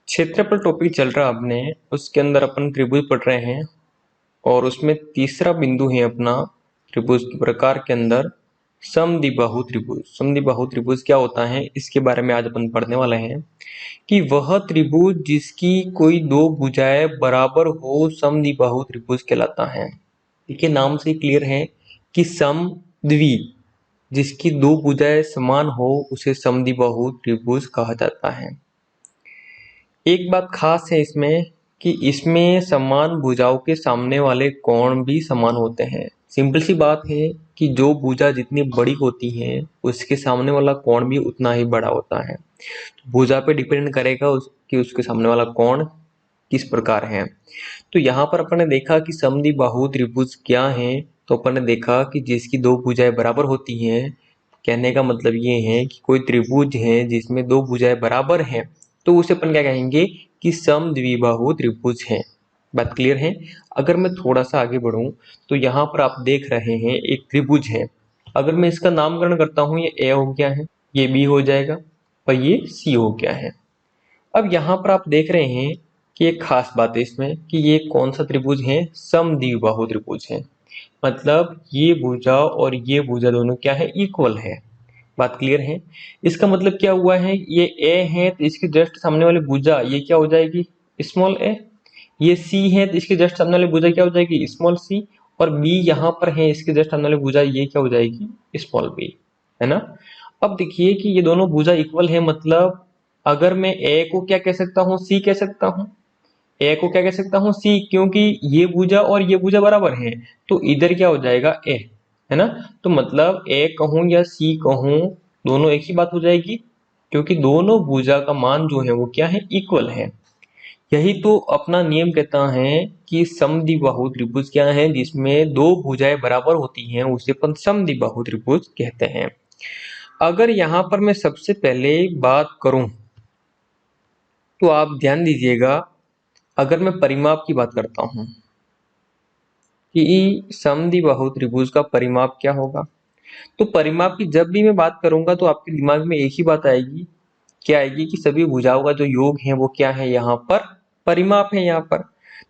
क्षेत्रफल टॉपिक चल रहा अपने, उसके अंदर अपन त्रिभुज पढ़ रहे हैं और उसमें तीसरा बिंदु है अपना त्रिभुज के प्रकार के अंदर समद्विबाहु त्रिभुज। समद्विबाहु त्रिभुज क्या होता है इसके बारे में आज अपन पढ़ने वाले हैं कि वह त्रिभुज जिसकी कोई दो भुजाएं बराबर हो समद्विबाहु त्रिभुज कहलाता है। देखिए नाम से क्लियर है कि समद्वि जिसकी दो भुजाएं समान हो उसे समद्विबाहु त्रिभुज कहा जाता है। एक बात खास है इसमें कि इसमें समान भुजाओं के सामने वाले कोण भी समान होते हैं। सिंपल सी बात है कि जो भुजा जितनी बड़ी होती है उसके सामने वाला कोण भी उतना ही बड़ा होता है। तो भुजा पे डिपेंड करेगा कि उसके सामने वाला कोण किस प्रकार है। तो यहाँ पर अपन ने देखा कि समद्विबाहु त्रिभुज क्या है, तो अपन ने देखा कि जिसकी दो भुजाएं बराबर होती हैं। कहने का मतलब ये है कि कोई त्रिभुज है जिसमें दो भुजाएं बराबर हैं तो उसे अपन क्या कहेंगे कि समद्विबाहु त्रिभुज है। बात क्लियर है। अगर मैं थोड़ा सा आगे बढ़ूं तो यहाँ पर आप देख रहे हैं एक त्रिभुज है। अगर मैं इसका नामकरण करता हूं, ये ए हो गया है, ये बी हो जाएगा और ये सी हो गया है। अब यहाँ पर आप देख रहे हैं कि एक खास बात है इसमें कि ये कौन सा त्रिभुज है, समद्विबाहु त्रिभुज है। मतलब ये भुजा और ये भुजा दोनों क्या है, इक्वल है। बात क्लियर है। इसका मतलब क्या हुआ है, ये ए है तो इसके जस्ट सामने वाली भुजा ये क्या हो जाएगी, स्मॉल ए। ये सी है तो इसके जस्ट सामने वाली भुजा क्या हो जाएगी, स्मॉल सी। और बी यहाँ पर है, इसके जस्ट सामने वाली भुजा ये क्या हो जाएगी, स्मॉल बी, है ना। अब देखिए कि ये दोनों भुजा इक्वल है, मतलब अगर मैं ए को क्या कह सकता हूँ, सी कह सकता हूँ। ए को क्या कह सकता हूँ, सी, क्योंकि ये भुजा और ये भुजा बराबर है तो इधर क्या हो जाएगा, ए, है ना। तो मतलब ए कहूं या सी कहूं दोनों एक ही बात हो जाएगी, क्योंकि दोनों भुजा का मान जो है वो क्या है, इक्वल है। यही तो अपना नियम कहता है कि समद्विबाहु त्रिभुज क्या है, जिसमें दो भुजाएं बराबर होती हैं उसे अपन समद्विबाहु त्रिभुज कहते हैं। अगर यहाँ पर मैं सबसे पहले बात करूं तो आप ध्यान दीजिएगा, अगर मैं परिमाप की बात करता हूं कि समद्विबाहु त्रिभुज का परिमाप क्या होगा, तो परिमाप की जब भी मैं बात करूंगा तो आपके दिमाग में एक ही बात आएगी, क्या आएगी कि सभी भुजाओं का जो योग है वो क्या है, यहाँ पर परिमाप है यहाँ पर।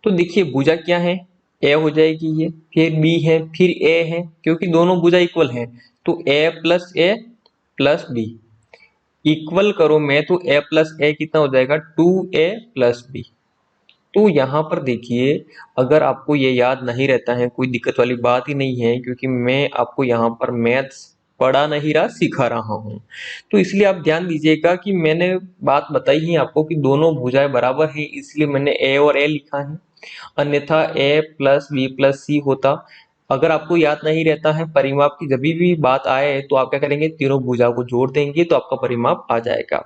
तो देखिए भुजा क्या है, ए हो जाएगी ये, फिर बी है, फिर ए है, क्योंकि दोनों भुजा इक्वल हैं तो ए प्लस बी इक्वल करो मैं तो ए प्लस ए कितना हो जाएगा, 2a प्लस बी। तो यहाँ पर देखिए अगर आपको ये याद नहीं रहता है कोई दिक्कत वाली बात ही नहीं है, क्योंकि मैं आपको यहाँ पर मैथ्स पढ़ा नहीं रहा, सिखा रहा हूँ। तो इसलिए आप ध्यान दीजिएगा कि मैंने बात बताई ही आपको कि दोनों भुजाएं बराबर हैं, इसलिए मैंने ए और ए लिखा है, अन्यथा ए प्लस बी प्लस सी होता। अगर आपको याद नहीं रहता है परिमाप की जब भी बात आए तो आप क्या करेंगे, तीनों भुजाओं को जोड़ देंगे तो आपका परिमाप आ जाएगा।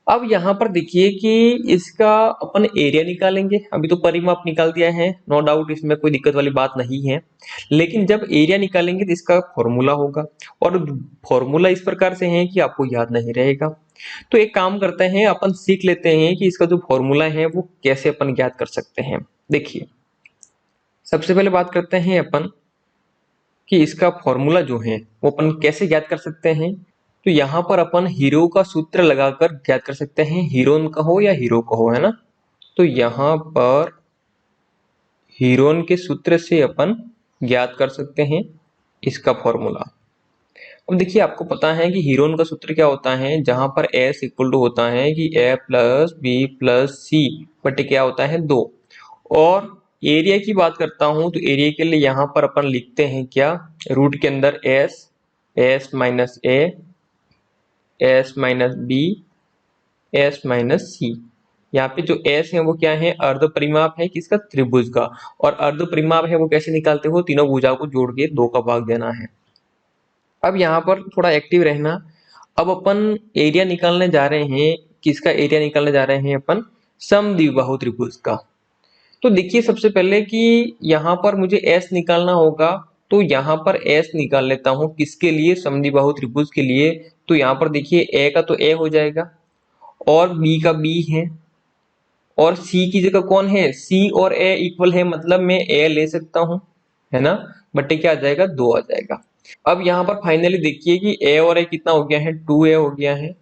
अब यहाँ पर देखिए कि इसका अपन एरिया निकालेंगे, अभी तो परिमाप निकाल दिया है, नो डाउट इसमें कोई दिक्कत वाली बात नहीं है। लेकिन जब एरिया निकालेंगे तो इसका फॉर्मूला होगा, और फॉर्मूला इस प्रकार से है कि आपको याद नहीं रहेगा। तो एक काम करते हैं, अपन सीख लेते हैं कि इसका जो फॉर्मूला है वो कैसे अपन ज्ञात कर सकते हैं। देखिए सबसे पहले बात करते हैं अपन कि इसका फॉर्मूला जो है वो अपन कैसे ज्ञात कर सकते हैं। तो यहाँ पर अपन हीरो का सूत्र लगाकर ज्ञात कर सकते हैं, हीरोन कहो या हीरो कहो, है ना। तो यहाँ पर हीरोन के सूत्र से अपन ज्ञात कर सकते हैं इसका फॉर्मूला। अब देखिए आपको पता है कि हीरोन का सूत्र क्या होता है, जहां पर एस इक्वल टू होता है कि ए प्लस बी प्लस सी बटे क्या होता है, 2। और एरिया की बात करता हूं तो एरिया के लिए यहां पर अपन लिखते हैं क्या, रूट के अंदर S, S minus A, S minus B, S minus C. यहाँ पे जो एस है वो क्या है, अर्ध परिमाप है किसका, त्रिभुज का। और अर्ध परिमाप है वो कैसे निकालते हो, तीनों भुजाओं को जोड़ के 2 का भाग देना है। अब यहाँ पर थोड़ा एक्टिव रहना। अब अपन एरिया निकालने जा रहे हैं, किसका एरिया निकालने जा रहे हैं अपन, समद्विबाहु त्रिभुज का। तो देखिए सबसे पहले कि यहाँ पर मुझे एस निकालना होगा, तो यहाँ पर एस निकाल लेता हूँ किसके लिए, समद्विबाहु त्रिभुज के लिए। तो यहाँ पर देखिए ए का तो ए हो जाएगा और बी का बी है, और सी की जगह कौन है, सी और ए इक्वल है, मतलब मैं ए ले सकता हूं, है ना। बटे क्या आ जाएगा, 2 आ जाएगा। अब यहाँ पर फाइनली देखिए कि ए और ए कितना हो गया है, 2a हो गया है,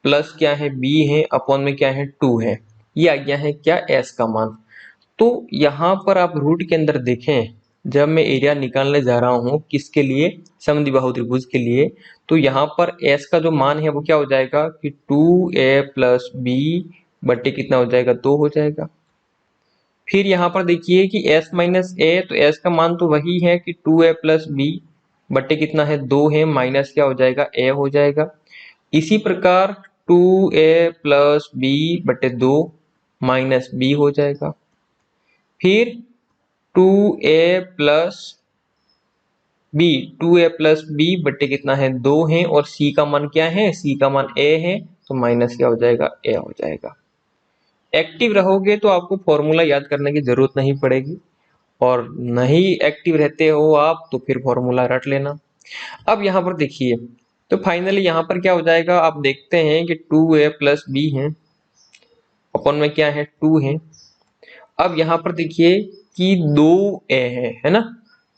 प्लस क्या है बी है, अपॉन में क्या है 2 है। ये आ गया है क्या, एस का मान। तो यहाँ पर आप रूट के अंदर देखें, जब मैं एरिया निकालने जा रहा हूँ किसके लिए, समद्विबाहु त्रिभुज के लिए, तो यहाँ पर एस का जो मान है वो क्या हो जाएगा कि 2a प्लस बी बट्टे कितना हो जाएगा, 2 हो जाएगा। फिर यहाँ पर देखिए कि s माइनस ए, तो s का मान तो वही है कि 2a प्लस बी बट्टे कितना है, 2 है, माइनस क्या हो जाएगा, a हो जाएगा। इसी प्रकार 2a प्लस बी बट्टे 2 माइनस बी हो जाएगा। फिर 2a plus B, 2a plus B बट्टे कितना है, 2 है, और c का मान क्या है, c का मान a है, तो माइनस क्या हो जाएगा, a हो जाएगा। एक्टिव रहोगे तो आपको फॉर्मूला याद करने की जरूरत नहीं पड़ेगी, और नहीं एक्टिव रहते हो आप तो फिर फॉर्मूला रट लेना। अब यहाँ पर देखिए, तो फाइनली यहाँ पर क्या हो जाएगा, आप देखते हैं कि 2a प्लस बी है, अपन में क्या है, 2 है। अब यहाँ पर देखिए कि 2a है ना,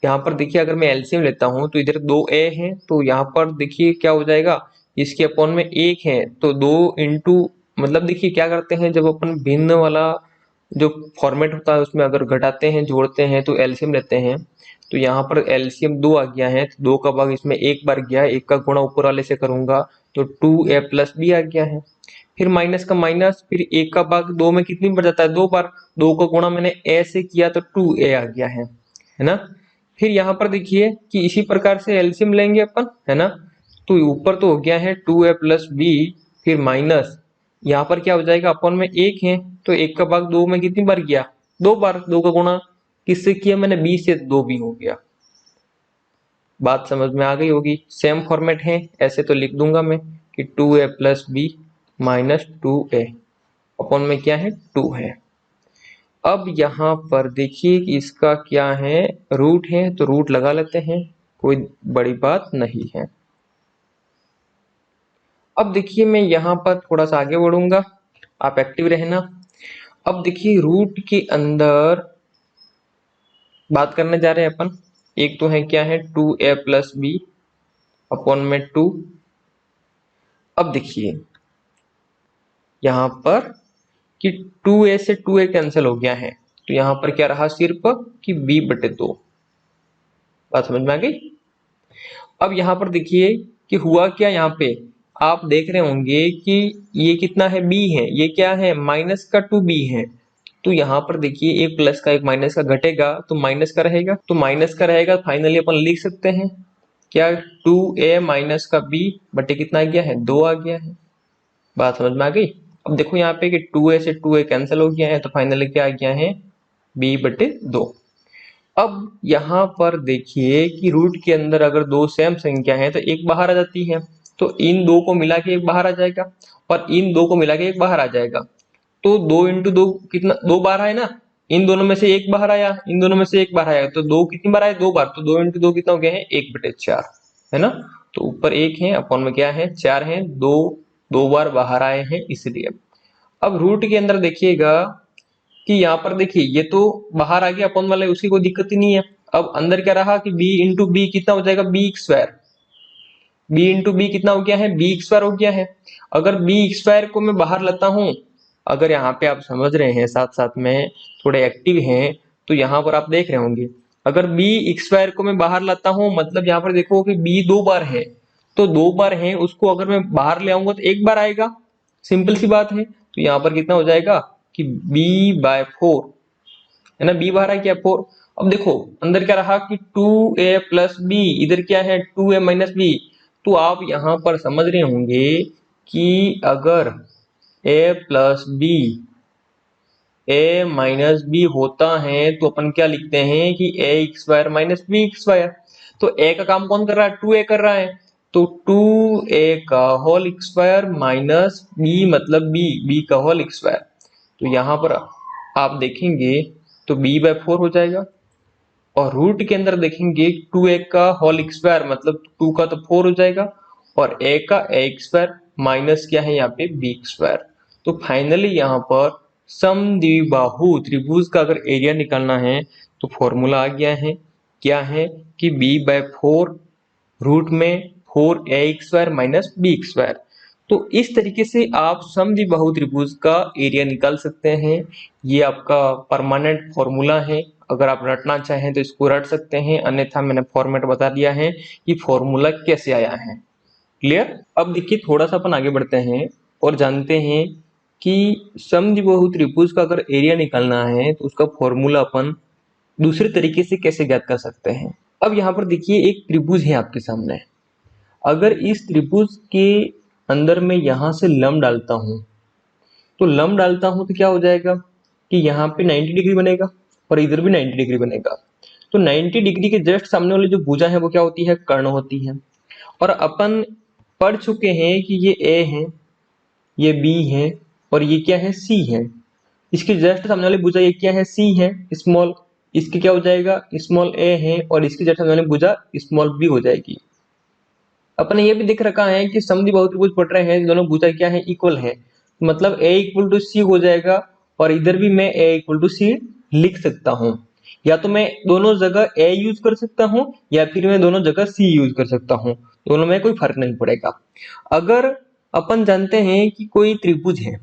यहाँ पर देखिए अगर मैं एलसीएम लेता हूँ तो इधर 2a है, तो यहाँ पर देखिए क्या हो जाएगा, इसके अपॉन में 1 है, तो 2 इंटू, मतलब देखिए क्या करते हैं, जब अपन भिन्न वाला जो फॉर्मेट होता है उसमें अगर घटाते हैं जोड़ते हैं तो एलसीएम लेते हैं, तो यहाँ पर एलसीएम 2 आ गया है, तो 2 का भाग इसमें एक बार गया है, 1 का गुणा ऊपर वाले से करूंगा तो 2a प्लस बी आ गया है। फिर माइनस का माइनस, फिर 1 का भाग 2 में कितनी बार जाता है, 2 बार, 2 का गुणा मैंने a से किया तो 2a आ गया है ना। फिर यहाँ पर देखिए कि इसी प्रकार से एलसीएम लेंगे अपन, है ना, तो ऊपर तो हो गया है 2a प्लस बी, फिर माइनस यहाँ पर क्या हो जाएगा, अपन में 1 है, तो 1 का भाग 2 में कितनी बार गया, 2 बार, 2 का गुणा किससे किया मैंने, b से, 2 भी हो गया। बात समझ में आ गई होगी, सेम फॉर्मेट है, ऐसे तो लिख दूंगा मैं कि 2a plus B minus 2a अपन में क्या है, 2 है। अब यहाँ पर देखिए कि इसका क्या है, रूट है, तो रूट लगा लेते हैं, कोई बड़ी बात नहीं है। अब देखिए मैं यहाँ पर थोड़ा सा आगे बढ़ूंगा, आप एक्टिव रहना। अब देखिए रूट के अंदर बात करने जा रहे हैं अपन, एक तो है क्या है 2a प्लस बी अपॉन में 2। अब देखिए यहाँ पर कि 2a से 2a कैंसिल हो गया है, तो यहाँ पर क्या रहा सिर्फ कि b बटे 2। बात समझ में आ गई। अब यहाँ पर देखिए कि हुआ क्या, यहाँ पे आप देख रहे होंगे कि ये कितना है, b है, ये क्या है, माइनस का 2b है, तो यहाँ पर देखिए एक प्लस का एक माइनस का घटेगा तो माइनस का रहेगा, तो माइनस का रहेगा, फाइनली अपन लिख सकते हैं क्या, 2a माइनस का b बटे कितना आ गया है, 2 आ गया है। बात समझ में आ गई। अब देखो यहाँ पे कि 2a से 2a कैंसिल हो गया है, तो फाइनली क्या आ गया है, b बटे 2। अब यहाँ पर देखिए कि रूट के अंदर अगर दो सेम संख्या है तो एक बाहर आ जाती है, तो इन दो को मिला के एक बाहर आ जाएगा, और इन दो को मिला के एक बाहर आ जाएगा, तो 2 इंटू 2 कितना, 2 बार आए ना, इन दोनों में से एक बाहर आया, इन दोनों में से एक बाहर आया, तो 2 कितनी बार आए, 2 बार, तो 2 इंटू 2 कितना हो गया है, 1 बटे 4, है ना। तो ऊपर 1 है, अपॉन में क्या है, 4 है, 2 2 बार बाहर आए हैं इसलिए। अब रूट के अंदर देखिएगा कि यहाँ पर देखिए ये तो बाहर आ गया अपन वाले, उसी को दिक्कत ही नहीं है। अब अंदर क्या रहा कि b इंटू बी कितना हो जाएगा, b square, b into b कितना हो गया है, बी स्क्वायर हो गया है। अगर बी स्क्वायर को मैं बाहर लाता हूं, अगर यहाँ पे आप समझ रहे हैं साथ साथ में थोड़े एक्टिव हैं, तो यहाँ पर आप देख रहे होंगे, अगर बी स्क्वायर को मैं बाहर लाता हूं, मतलब यहाँ पर देखो कि बी 2 बार है, तो 2 बार है, उसको अगर मैं बाहर ले आऊंगा तो एक बार आएगा, सिंपल सी बात है। तो यहाँ पर कितना हो जाएगा कि b/4, है ना, b बाहर आ गया 4। अब देखो अंदर क्या रहा कि 2a प्लस बी, इधर क्या है 2a माइनस बी, तो आप यहाँ पर समझ रहे होंगे कि अगर a plus b a minus b होता है तो अपन क्या लिखते हैं कि a square minus b square. तो a का काम कौन कर रहा है, 2a कर रहा है, तो 2a का होल स्क्वायर माइनस b मतलब b का होल स्क्वायर। तो यहाँ पर आप देखेंगे तो b/4 हो जाएगा, और रूट के अंदर देखेंगे 2a का होल स्क्वायर मतलब 2 का तो 4 हो जाएगा, और a का a स्क्वायर माइनस क्या है यहाँ पे b स्क्वायर। तो फाइनली यहाँ पर समद्विबाहु त्रिभुज का अगर एरिया निकालना है तो फॉर्मूला आ गया है, क्या है कि b/4 रूट में 4a square minus b square. तो इस तरीके से आप समद्विबाहु त्रिभुज का एरिया निकाल सकते हैं। ये आपका परमानेंट फॉर्मूला है, अगर आप रटना चाहें तो इसको रट सकते हैं, अन्यथा मैंने फॉर्मेट बता दिया है कि फॉर्मूला कैसे आया है। क्लियर? अब देखिए थोड़ा सा अपन आगे बढ़ते हैं और जानते हैं कि समद्विबाहु त्रिभुज का अगर एरिया निकालना है तो उसका फॉर्मूला अपन दूसरे तरीके से कैसे ज्ञात कर सकते हैं। अब यहाँ पर देखिए एक त्रिभुज है आपके सामने, अगर इस त्रिभुज के अंदर मैं यहाँ से लंब डालता हूँ तो लंब डालता हूँ तो क्या हो जाएगा कि यहाँ पे 90 डिग्री बनेगा और इधर भी 90 डिग्री बनेगा। तो 90 डिग्री के जस्ट सामने वाली जो भुजा है वो क्या होती है, कर्ण होती है। और अपन पढ़ चुके हैं कि ये ए है, ये बी है और ये क्या है, सी है। इसके जस्ट सामने वाली भुजा ये क्या है, सी है स्मॉल, इसके क्या हो जाएगा, स्मॉल ए है और इसके जस्ट सामने वाली भुजा स्मॉल बी हो जाएगी। अपन ये भी देख रखा है कि समद्विबाहु त्रिभुज पढ़ रहे हैं, दोनों भुजा क्या है, इक्वल है, मतलब a इक्वल टू सी हो जाएगा। और इधर भी मैं a इक्वल टू सी लिख सकता हूँ, या तो मैं दोनों जगह a यूज कर सकता हूँ या फिर मैं दोनों जगह c यूज कर सकता हूँ, दोनों में कोई फर्क नहीं पड़ेगा। अगर अपन जानते हैं कि कोई त्रिभुज है,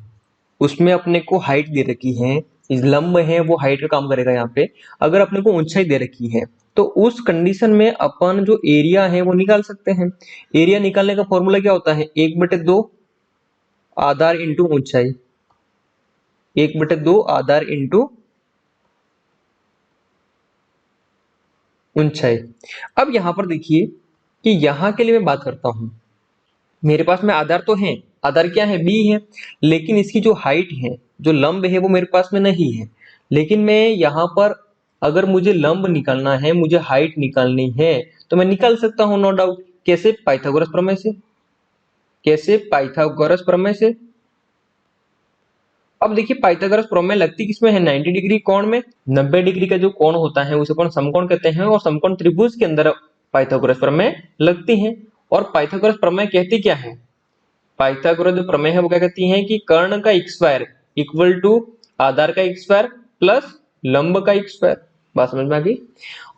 उसमें अपने को हाइट दे रखी है, लंब है वो हाइट का काम करेगा यहाँ पे, अगर अपने को ऊंचाई दे रखी है तो उस कंडीशन में अपन जो एरिया है वो निकाल सकते हैं। एरिया निकालने का फॉर्मूला क्या होता है, 1/2 आधार इंटू ऊंचाई, 1/2 आधार इंटू ऊंचाई। अब यहां पर देखिए कि यहां के लिए मैं बात करता हूं, मेरे पास में आधार तो है, आधार क्या है, बी है, लेकिन इसकी जो हाइट है, जो लंब है वो मेरे पास में नहीं है। लेकिन मैं यहाँ पर अगर मुझे लंब निकालना है, मुझे हाइट निकालनी है तो मैं निकाल सकता हूँ नो डाउट। कैसे, पाइथागोरस प्रमेय से। कैसे, पाइथागोरस प्रमेय से। अब देखिए पाइथागोरस प्रमेय लगती किसमें है, 90 डिग्री कोण में। 90 डिग्री का जो कोण होता है उसे अपन समकोण कहते हैं और समकोण त्रिभुज के अंदर पाइथागोरस प्रमेय लगती है। और पाइथागोरस प्रमेय कहती क्या है, पाइथागोरस जो प्रमेय है वो क्या कहती है कि कर्ण का स्क्वायर इक्वल टू आधार का स्क्वायर प्लस लंब का स्क्वायर। बात समझ में आ गई।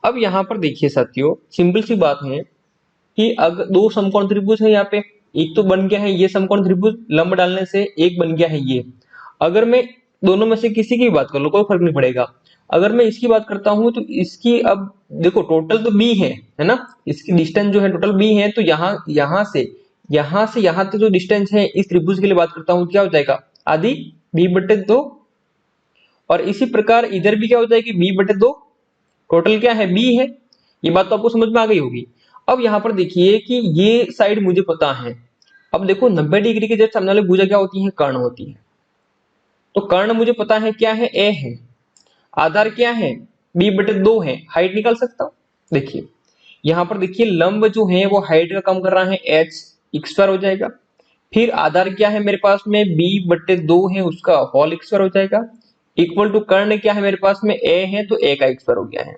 अब यहाँ पर देखिए साथियों, सिंपल सी बात है कि अगर दो समकोण त्रिभुज है यहाँ पे, एक तो बन गया है ये समकोण त्रिभुज, लंब डालने से एक बन गया है ये। अगर मैं दोनों में से किसी की बात कर लो कोई फर्क नहीं पड़ेगा। अगर मैं इसकी बात करता हूं तो इसकी, अब देखो टोटल तो बी है ना, इसकी डिस्टेंस जो है टोटल बी है, तो यहाँ से यहाँ तक जो डिस्टेंस है इस त्रिभुज के लिए बात करता हूँ क्या हो जाएगा, आदि b/2। और इसी प्रकार इधर भी क्या हो जाएगी, b/2, टोटल क्या है, बी है। ये बात तो आपको समझ में आ गई होगी। अब यहाँ पर देखिए कि ये साइड मुझे पता है। अब देखो 90 डिग्री के जस्ट सामने वाली भुजा क्या होती है, कर्ण होती है। तो कर्ण मुझे पता है क्या है, ए है, आधार क्या है, b/2 है, हाइट निकाल सकता हूं। देखिए यहाँ पर देखिए लंब जो है वो हाइट का काम कर रहा है, h² हो जाएगा। फिर आधार क्या है मेरे पास में, b/2 है, उसका होल स्क्वायर हो जाएगा। इक्वल टू कर्ण क्या है मेरे पास में, a है तो a का स्क्वायर हो गया है।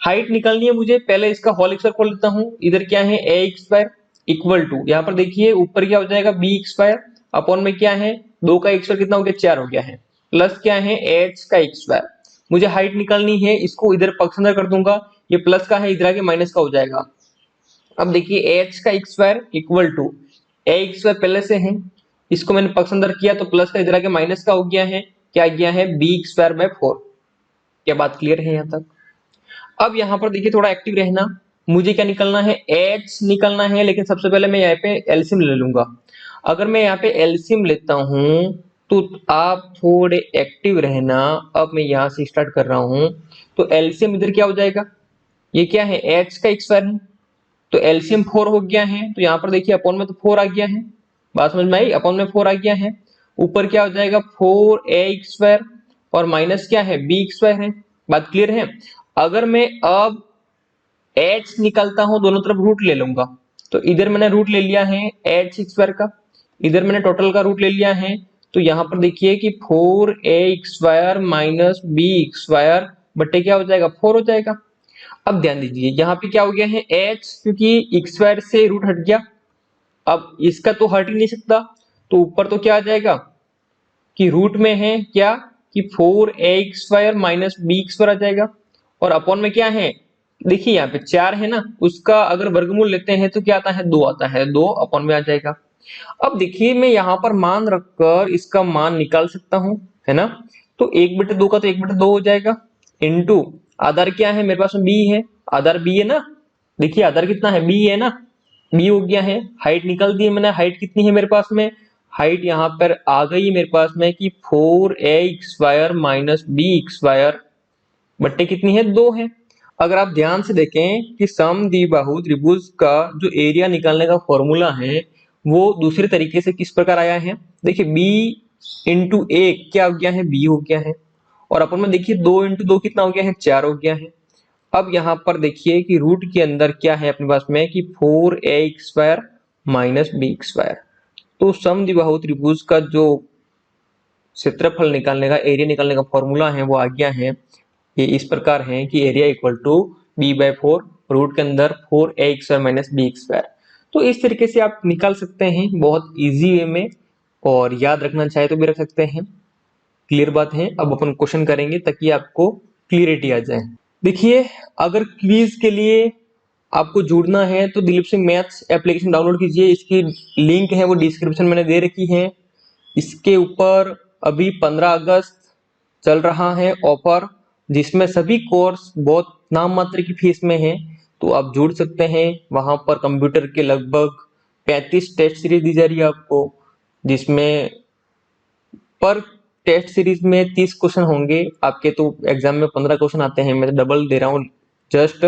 हाइट निकालनी है मुझे, पहले इसका होल स्क्वायर खोल लेता हूं, इधर क्या है a² इक्वल टू, यहाँ पर देखिए ऊपर क्या हो जाएगा b² अपॉन में क्या है, 2 का स्क्वायर कितना हो गया, 4 हो गया है, प्लस क्या है h का स्क्वायर। मुझे हाइट निकालनी है, इसको इधर पक्ष अंदर कर दूंगा, ये प्लस का है इधर आके माइनस का हो जाएगा। अब देखिए h का स्क्वायर इक्वल टू a² पहले से है, इसको मैंने पक्ष अंदर किया तो प्लस का इधर आके माइनस का हो गया है, क्या गया है, b²/4। क्या बात क्लियर है यहाँ तक। अब यहाँ पर देखिए थोड़ा एक्टिव रहना, मुझे क्या निकलना है, h निकलना है, लेकिन सबसे पहले मैं यहाँ पे एलसीएम ले लूंगा। अगर मैं यहाँ पे एलसीएम लेता हूं तो आप थोड़े एक्टिव रहना। अब मैं यहाँ से स्टार्ट कर रहा हूं, तो एलसीएम इधर क्या हो जाएगा, ये क्या है, h का स्क्वायर है, तो एलसीएम 4 हो गया है, तो यहाँ पर देखिए अपॉन में तो 4 आ गया है, बात समझ में आई, अपॉन में 4 आ गया है। ऊपर क्या हो जाएगा, 4a² और माइनस क्या है, b² है। बात क्लियर है। अगर मैं अब h निकालता हूं, दोनों तरफ रूट ले लूंगा, तो इधर मैंने रूट ले लिया है h² का, इधर मैंने टोटल का रूट ले लिया है, तो यहाँ पर देखिए कि 4a² माइनस b² बट्टे क्या हो जाएगा, 4 हो जाएगा। अब ध्यान दीजिए यहाँ पे क्या हो गया है, h, क्योंकि x² से रूट हट गया, अब इसका तो हट ही नहीं सकता, तो ऊपर तो क्या आ जाएगा कि रूट में है क्या, कि 4a² माइनस b² आ जाएगा। और अपॉन में क्या है, देखिए यहाँ पे 4 है ना, उसका अगर वर्गमूल लेते हैं तो क्या आता है, 2 आता है, 2 अपॉन में आ जाएगा। अब देखिए मैं यहाँ पर मान रखकर इसका मान निकाल सकता हूँ, है ना। तो 1/2 का तो 1/2 हो जाएगा, इंटू आधार क्या है मेरे पास में, बी है, आधार बी है ना। देखिए आधार कितना है, बी है ना, बी हो गया है। हाइट निकाल दी है मैंने, हाइट कितनी है मेरे पास में, हाइट यहाँ पर आ गई मेरे पास में कि 4a² माइनस b² बट्टे कितनी है, 2 है। अगर आप ध्यान से देखें कि समद्विबाहु त्रिभुज का जो एरिया निकालने का फॉर्मूला है वो दूसरे तरीके से किस प्रकार आया है। देखिए b इंटू ए क्या हो गया है, b हो गया है, और अपन में देखिए 2 इंटू 2 कितना हो गया है, 4 हो गया है। अब यहाँ पर देखिए कि रूट के अंदर क्या है अपने पास में कि 4a² माइनस b²। तो समद्विबाहु त्रिभुज का जो क्षेत्रफल निकालने का, एरिया निकालने का फॉर्मूला है वो आ गया है, ये इस प्रकार है कि area equal to b/4, root के अंदर 4a² माइनस b²। तो इस तरीके से आप निकाल सकते हैं बहुत इजी वे में, और याद रखना चाहे तो भी रख सकते हैं। क्लियर बात है। अब अपन क्वेश्चन करेंगे ताकि आपको क्लियरिटी आ जाए। देखिए अगर क्विज के लिए आपको जुड़ना है तो Dilip Singh maths application download कीजिए, इसकी लिंक है वो डिस्क्रिप्शन मैंने दे रखी है। इसके ऊपर अभी 15 अगस्त चल रहा है ऑफर, जिसमें सभी कोर्स बहुत नाम मात्र की फीस में है, तो आप जुड़ सकते हैं। वहां पर कंप्यूटर के लगभग 35 टेस्ट सीरीज दी जा रही है आपको, जिसमें पर टेस्ट सीरीज में 30 क्वेश्चन होंगे आपके, तो एग्जाम में 15 क्वेश्चन आते हैं, मैं तो डबल दे रहा हूँ जस्ट।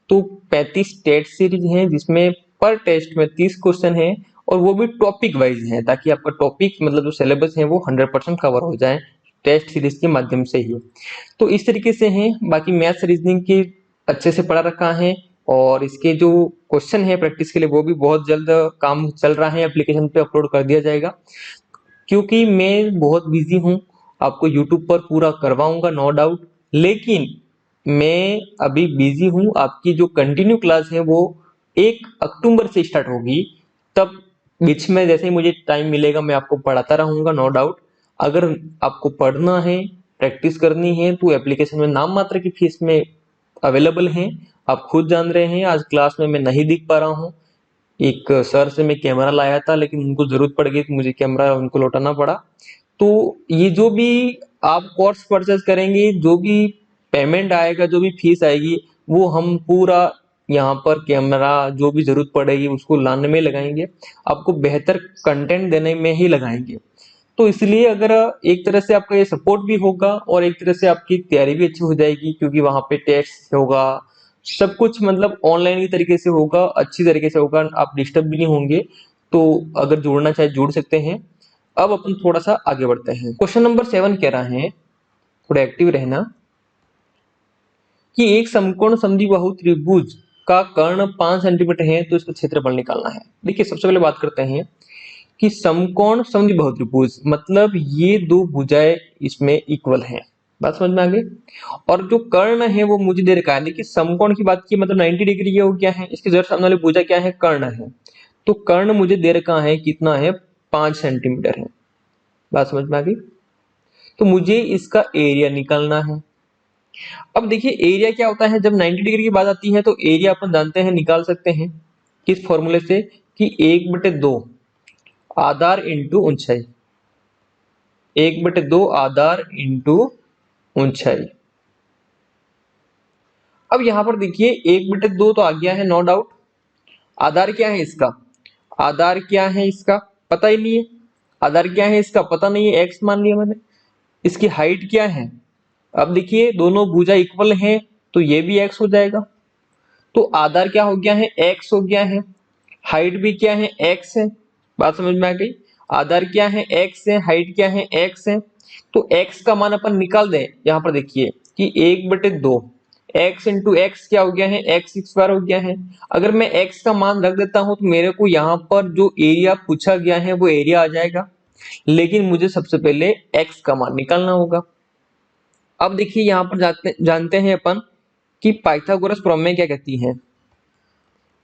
तो 35 टेस्ट सीरीज हैं जिसमें पर टेस्ट में 30 क्वेश्चन है, और वो भी टॉपिक वाइज है, ताकि आपका टॉपिक मतलब जो सिलेबस है वो 100% कवर हो जाए टेस्ट सीरीज के माध्यम से ही। तो इस तरीके से है। बाकी मैथ्स रीजनिंग की अच्छे से पढ़ा रखा है, और इसके जो क्वेश्चन है प्रैक्टिस के लिए वो भी बहुत जल्द काम चल रहा है, एप्लीकेशन पे अपलोड कर दिया जाएगा। क्योंकि मैं बहुत बिजी हूँ, आपको यूट्यूब पर पूरा करवाऊंगा नो डाउट, लेकिन मैं अभी बिजी हूँ। आपकी जो कंटिन्यू क्लास है वो 1 अक्टूबर से स्टार्ट होगी, तब बीच में जैसे ही मुझे टाइम मिलेगा मैं आपको पढ़ाता रहूंगा नो डाउट। अगर आपको पढ़ना है, प्रैक्टिस करनी है, तो एप्लीकेशन में नाम मात्र की फीस में अवेलेबल है। आप खुद जान रहे हैं आज क्लास में मैं नहीं दिख पा रहा हूँ। एक सर से मैं कैमरा लाया था, लेकिन उनको जरूरत पड़ गई तो मुझे कैमरा उनको लौटाना पड़ा। तो ये जो भी आप कोर्स परचेज करेंगे, जो भी पेमेंट आएगा, जो भी फीस आएगी, वो हम पूरा यहाँ पर कैमरा जो भी जरूरत पड़ेगी उसको लाने में लगाएंगे, आपको बेहतर कंटेंट देने में ही लगाएंगे। तो इसलिए अगर एक तरह से आपका ये सपोर्ट भी होगा और एक तरह से आपकी तैयारी भी अच्छी हो जाएगी, क्योंकि वहां पे टेस्ट होगा, सब कुछ मतलब ऑनलाइन ही तरीके से होगा, अच्छी तरीके से होगा, आप डिस्टर्ब भी नहीं होंगे। तो अगर जुड़ना चाहे जुड़ सकते हैं। अब अपन थोड़ा सा आगे बढ़ते हैं। क्वेश्चन नंबर 7 कह रहा है, थोड़ा एक्टिव रहना, कि एक समकोण समद्विबाहु त्रिभुज का कर्ण 5 सेंटीमीटर है तो इसका क्षेत्रफल निकालना है। देखिए सबसे पहले बात करते हैं कि समकोण समद्विबाहु त्रिभुज मतलब ये दो भुजाएं इसमें इक्वल हैं। बात समझ में आ गई। और जो कर्ण है वो मुझे दे रखा है। देखिए समकोण की बात की मतलब 90 डिग्री ये हो गया है, इसके जस्ट सामने वाली भुजा क्या है, कर्ण है। तो कर्ण मुझे दे रखा है कितना है, 5 सेंटीमीटर है। बात समझ में आ गई। तो मुझे इसका एरिया निकालना है। अब देखिए एरिया क्या होता है, जब 90 डिग्री की बात आती है तो एरिया अपन जानते हैं, निकाल सकते हैं किस फॉर्मूले से, कि 1/2 आधार इंटू ऊंचाई, 1/2 आधार इंटू ऊंचाई। अब यहां पर देखिए 1/2 तो आ गया है नो डाउट। आधार क्या है इसका, आधार क्या है इसका पता ही नहीं है, आधार क्या है इसका पता नहीं है, एक्स मान लिया मैंने। इसकी हाइट क्या है, अब देखिए दोनों भुजा इक्वल हैं तो ये भी एक्स हो जाएगा। तो आधार क्या हो गया है, एक्स हो गया है। हाइट भी क्या है, एक्स है। बात समझ में आ गई। आधार क्या है, एक्स है, हाइट क्या है, एक्स है। तो एक्स का मान अपन निकाल दें, यहाँ पर देखिए कि 1/2 एक्स इंटू एक्स क्या हो गया है, x² हो गया है। अगर मैं x का मान रख देता हूं तो मेरे को यहाँ पर जो एरिया पूछा गया है वो एरिया आ जाएगा, लेकिन मुझे सबसे पहले x का मान निकालना होगा। अब देखिए यहाँ पर जानते हैं अपन कि पाइथागोरस प्रमेय क्या कहती है।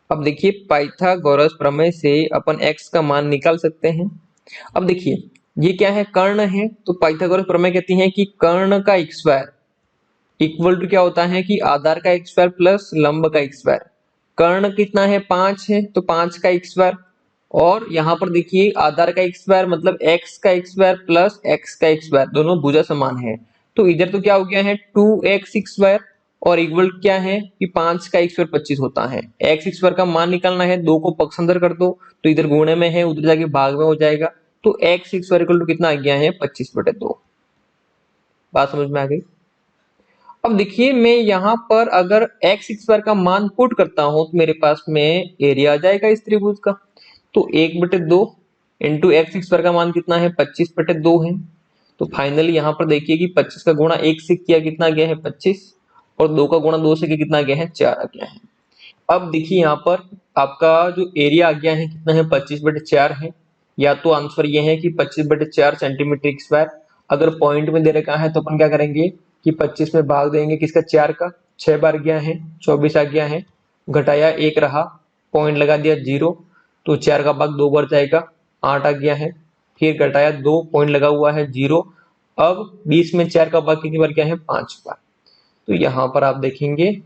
अब देखिए पाइथागोरस प्रमेय से अपन x का मान निकाल सकते हैं। अब देखिए ये क्या है, कर्ण है, तो पाइथागोरस प्रमेय कहती है कि कर्ण का स्क्वायर इक्वल टू क्या होता है कि आधार का स्क्वायर प्लस लंब का स्क्वायर। कर्ण कितना है, 5 है, तो 5 का स्क्वायर और यहाँ पर देखिए आधार का एक स्क्वायर मतलब x का एक स्क्वायर प्लस x का एक स्क्वायर, दोनों भुजा समान है। तो इधर तो क्या हो गया है 2x स्क्वायर और इक्वल क्या है कि 5 का एक स्क्वायर 25 होता है। x स्क्वायर का मान निकालना है, 2 को पक्ष अंदर कर दो तो इधर गुणे में है उधर जाके भाग में हो जाएगा। तो x स्क्वायर इक्वल टू कितना आ गया है 25/2। बात समझ में आ गई। अब देखिए मैं यहाँ पर अगर x स्क्वायर का मान पुट करता हूं तो मेरे पास में एरिया आ जाएगा इस त्रिभुज का। तो 1/2 इंटू एक्स स्क्वायर का मान कितना है 25/2 है। तो फाइनली यहाँ पर देखिए कि 25 का गुणा 1 से किया कितना गया है 25 और 2 का गुणा 2 से किया कितना गया है 4 आ गया है। अब देखिए यहाँ पर आपका जो एरिया आ गया है कितना है 25/4 है। या तो आंसर ये है कि 25/4 सेंटीमीटर स्क्वायर। अगर पॉइंट में दे रखा है तो अपन क्या करेंगे कि 25 में भाग देंगे किसका 4 का, 6 बार गया है 24 आ गया है, घटाया 1 रहा, पॉइंट लगा दिया 0 तो 4 का भाग 2 बार जाएगा 8 आ गया है, फिर घटाया 2 पॉइंट लगा हुआ है 0। अब 20 में 4 का भाग कितनी बार गया है 5 बार। तो यहाँ पर आप देखेंगे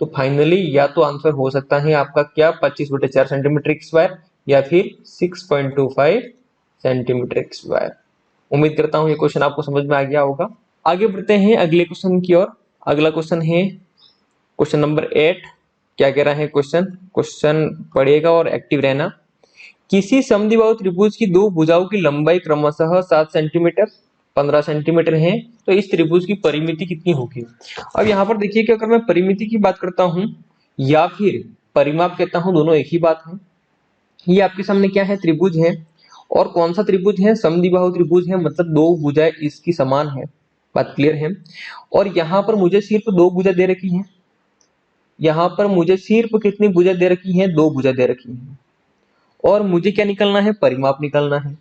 तो फाइनली या तो आंसर हो सकता है आपका क्या 25/4 सेंटीमीटर स्क्वायर या फिर 6.25 सेंटीमीटर स्क्वायर। उम्मीद करता हूँ ये क्वेश्चन आपको समझ में आ गया होगा। आगे बढ़ते हैं अगले क्वेश्चन की ओर। अगला क्वेश्चन है क्वेश्चन नंबर 8। क्या कह रहा है क्वेश्चन, क्वेश्चन पढ़िएगा और एक्टिव रहना। किसी समद्विबाहु त्रिभुज की दो भुजाओं की लंबाई क्रमशः 7 सेंटीमीटर 15 सेंटीमीटर है, तो इस त्रिभुज की परिमिति कितनी होगी। अब यहाँ पर देखिए कि अगर मैं परिमिति की बात करता हूँ या फिर परिमाप कहता हूँ दोनों एक ही बात है। ये आपके सामने क्या है त्रिभुज है और कौन सा त्रिभुज है समद्विबाहु त्रिभुज है, मतलब दो भुजाएं इसकी समान है। बात क्लियर है। और यहाँ पर मुझे सिर्फ दो भुजा दे रखी है, यहाँ पर मुझे सिर्फ कितनी भुजा दे रखी है, दो भुजा दे रखी है और मुझे क्या निकलना है परिमाप निकलना है।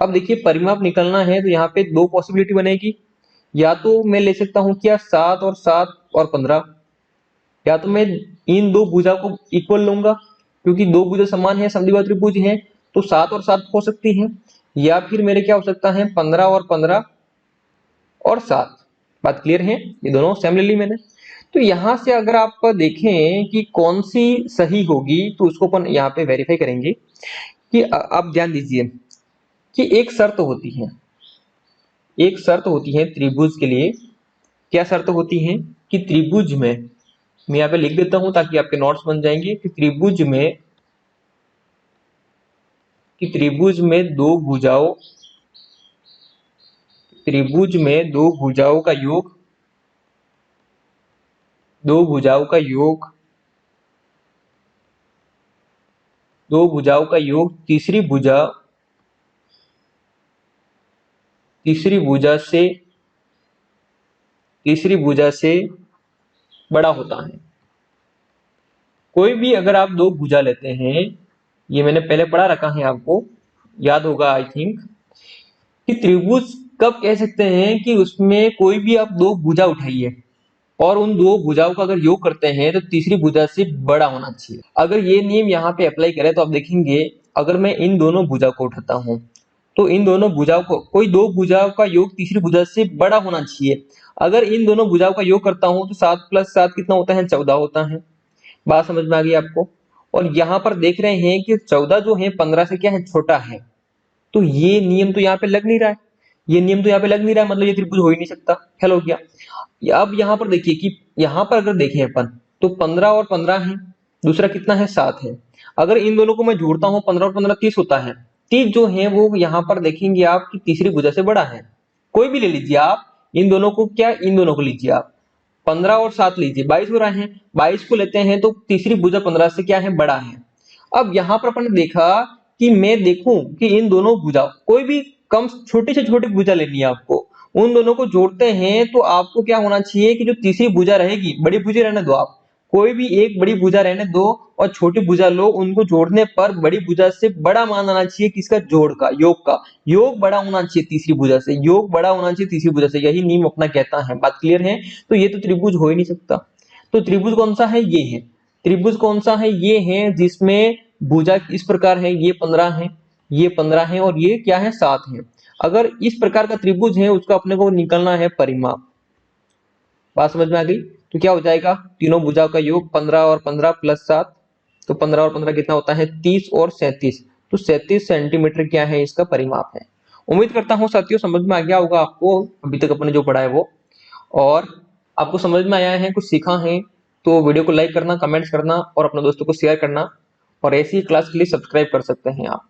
अब देखिए परिमाप निकलना है तो यहाँ पे दो पॉसिबिलिटी बनेगी। या तो मैं ले सकता हूँ क्या 7 और 7 और 15, या तो मैं इन दो भुजा को इक्वल लूंगा क्योंकि दो भुजा समान है समद्विबाहु त्रिभुज है तो 7 और 7 हो सकती है। या फिर मेरे क्या हो सकता है 15 और 15 और 7। बात क्लियर है, ये दोनों सेम ले ली मैंने। तो यहां से अगर आप देखें कि कौन सी सही होगी तो उसको अपन यहाँ पे वेरीफाई करेंगे कि आप ध्यान दीजिए कि एक शर्त होती है, एक शर्त होती है त्रिभुज के लिए। क्या शर्त होती है कि त्रिभुज में, मैं यहाँ पे लिख देता हूं ताकि आपके नोट्स बन जाएंगे कि त्रिभुज में दो भुजाओं, त्रिभुज में दो भुजाओं का योग, दो भुजाओं का योग, दो भुजाओं का योग तीसरी भुजा तीसरी भुजा से बड़ा होता है। कोई भी अगर आप दो भुजा लेते हैं, ये मैंने पहले पढ़ा रखा है आपको याद होगा आई थिंक, कि त्रिभुज कब कह सकते हैं कि उसमें कोई भी आप दो भुजा उठाइए और उन दो भुजाओं का अगर योग करते हैं तो तीसरी भुजा से बड़ा होना चाहिए। अगर ये नियम यहाँ पे अप्लाई करें तो आप देखेंगे अगर मैं इन दोनों भुजा को उठाता हूँ तो इन दोनों भुजाओं को, कोई दो भुजाओं का योग तीसरी भुजा से बड़ा होना चाहिए। अगर इन दोनों भुजाओं का योग करता हूँ तो 7 + 7 कितना होता है 14 होता है। बात समझ में आ गई आपको। और यहाँ पर देख रहे हैं कि 14 जो है 15 से क्या है छोटा है, तो ये नियम तो यहाँ पे लग नहीं रहा है, ये नियम तो यहाँ पे लग नहीं रहा है, मतलब ये त्रिभुज हो ही नहीं सकता। फेल हो गया। अब यहाँ पर देखिए कि यहाँ पर अगर देखें अपन तो 15 और 15 है, दूसरा कितना है 7 है। अगर इन दोनों को मैं जोड़ता हूँ 15 और 15 30 होता है। 30 जो है वो यहाँ पर देखेंगे आप कि तीसरी भुजा से बड़ा है। कोई भी ले लीजिए आप, इन दोनों को क्या, इन दोनों को लीजिए आप, 15 और 7 लीजिए 22 हो रहा है, 22 को लेते हैं तो तीसरी भुजा 15 से क्या है बड़ा है। अब यहाँ पर अपन ने देखा कि मैं देखूं कि इन दोनों भुजा कोई भी कम छोटी से छोटी भुजा लेनी है आपको, उन दोनों को जोड़ते हैं तो आपको क्या होना चाहिए कि जो तीसरी भुजा रहेगी, बड़ी भुजा रहने दो आप, कोई भी एक बड़ी भुजा रहने दो और छोटी भुजा लो, उनको जोड़ने पर बड़ी भुजा से बड़ा मान आना चाहिए किसका, जोड़ का, योग का। योग बड़ा होना चाहिए तीसरी भुजा से, योग बड़ा होना चाहिए तीसरी भुजा से, यही नियम अपना कहता है। बात क्लियर है। तो ये तो त्रिभुज हो ही नहीं सकता। तो त्रिभुज कौन सा है, ये है त्रिभुज। कौन सा है, ये है जिसमें भुजा इस प्रकार है, ये 15 है, ये 15 है और ये क्या है 7 है। अगर इस प्रकार का त्रिभुज है उसका अपने को निकलना है परिमाप। बात समझ में आ गई। तो क्या हो जाएगा, तीनों भुजाओं का योग 15 और 15 + 7, तो 15 और 15 कितना होता है 30 और 37। तो 37 सेंटीमीटर क्या है इसका परिमाप है। उम्मीद करता हूँ साथियों समझ में आ गया होगा आपको अभी तक अपने जो पढ़ा है वो, और आपको समझ में आया है, कुछ सीखा है तो वीडियो को लाइक करना, कमेंट्स करना और अपने दोस्तों को शेयर करना, और ऐसी क्लास के लिए सब्सक्राइब कर सकते हैं आप।